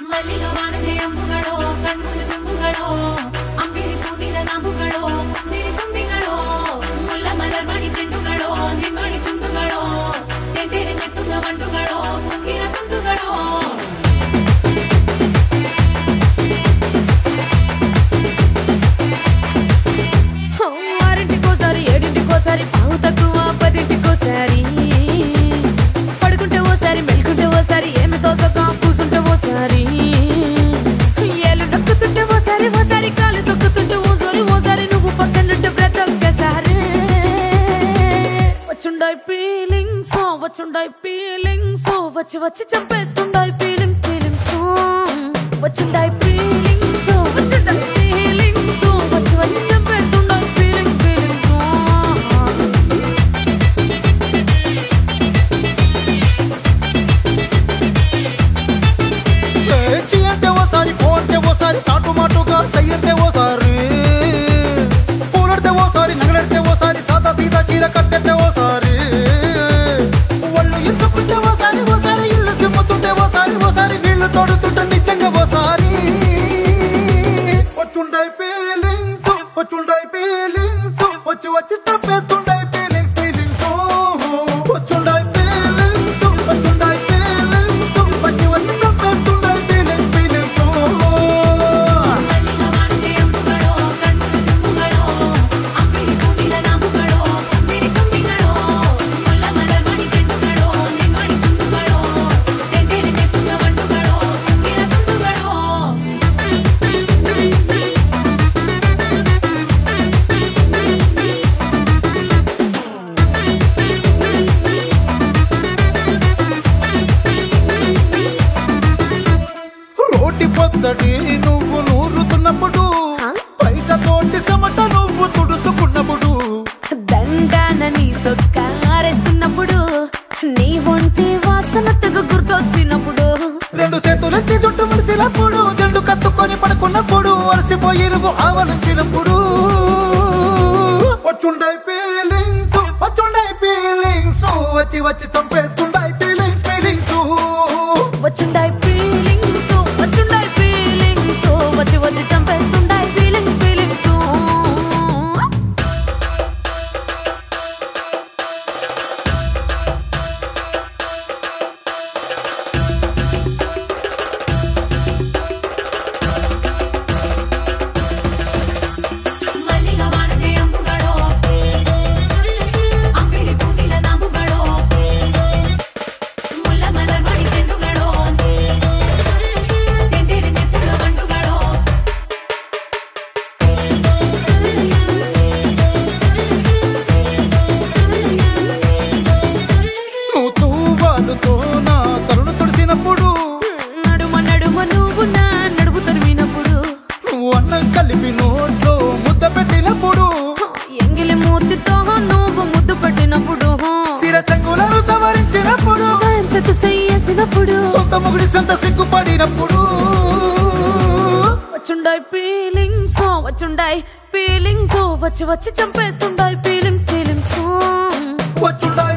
ಮಲ್ಲಿಗೆ ವಾಣದೆ ಅಂಬುಗಳೋ ಕಣ್ಮುಲ ತುಂಬುಗಳೋ ಅಂಬಿಳಿ ಪೂವಿನ ನಾಮುಗಳೋ ಚಿರಿ ತುಂಬಿಗಳೋ ಮುಲ್ಲ ಮಲರ್ ಮಣಿ ಚೆಂಡುಗಳೋ ನಿಮ್ಮಣಿ ಚುಂಡುಗಳೋ ತೆಂಟೆರೆ ನೆತ್ತುಂಗ ಮಂಡುಗಳೋ ಮುಗಿನ ತುಂಡುಗಳೋ ఆరింటికోసారి ఏడింటికోసారి పావు తక్కువ పదింటికోసారి పడుకుంటే ఓసారి మెల్కుంటే ఓసారి ఏమి తోసక కూసుంటే ఓసారి ఏళ్ళు నొక్కుతుంటే ఓసారి ఓసారి కాలు తొక్కుతుంటే ఓసారి నువ్వు పక్కనుంటే ప్రతి ఒక్కసారి వచ్చుండాయి ఫీలింగ్స్ వచ్చి వచ్చి చంపేస్తుండాయి ఫీలింగ్స్ వచ్చుండాయి ఫీలింగ్స్ వచ్చుండాయి ఫీలింగ్స్ వచ్చి వచ్చి చంపేస్తుండాయి అంటే ఓసారి పోంటే ఓసారి చాటు మాటుగా సయ్యంటే ఓసారి పూలడితే ఓసారి నగలడితే ఓసారి సాదా సీదా చీర కట్టెతే ఓసారి ఒళ్ళు ఇసుకుంటే ఓసారి ఇల్లు సిమ్ముతుంటే ఓసారి నీళ్లు తోడుతుంటే నిజంగా ఓసారి వచ్చుండాయి ఫీలింగ్స్ వచ్చి వచ్చి తప్పేస్తుండాయి ఫీలింగ్స్ వచ్చుండాయి ఫీలింగ్స్ వచ్చి వచ్చి తప్పేస్తుండాయి పొచ్చడి నువ్వు నూరుతున్నప్పుడు బయట తోటి సమట నువ్వు తుడుచుకున్నప్పుడు దండాన నీ సొక్కారేస్తున్నప్పుడు నీ ఒంటి వాసన తెగ గుర్తొచ్చినప్పుడు రెండు చేతులెత్తి జుట్టు మలిసినప్పుడు జండు కత్తుకొని పడుకున్నప్పుడు అలసిపోయి నువ్వు ఆవలించినప్పుడు వచ్చుండాయి ఫీలింగ్స్ వచ్చి వచ్చి చంపేస్తుండాయి ఫీలింగ్స్ వచ్చుండాయి ఫీలింగ్స్ వచ్చి వచ్చి చంపేస్తుండాయి ఫీలింగ్స్ మల్లిగా వాణదే అంబుಗಳೋ అంబిಳಿ ಪೂವಿನ ನಾಮುಗಳೋ ಮುಲ್ಲ ಮಲರ್ ಮಣಿ ಚೆಂಡುಗಳೋ ತೆಂಟೆರೆ ನೆತ್ತುಂಗ ಮಂಡುಗಳೋ నువ్వు తూవాలుతో నా తరుణ తుడిసినప్పుడు నడుమ నువ్వు నా నడుపు తరిమినప్పుడు నువ్వు అన్నం కలిపి నోట్లో ముద్ద పెట్టినప్పుడు ఎంగిలి మూతితో నువ్వు ముద్దు పెట్టినప్పుడు శిరసంగులను సవరించినప్పుడు సైన్సెతు చేసినప్పుడు సొంత మొగుడి సొంత సిగ్గుపడినప్పుడు వచ్చుండాయి ఫీలింగ్స్ వచ్చి వచ్చి చంపేస్తుండాయి ఫీలింగ్స్ వచ్చుండాయి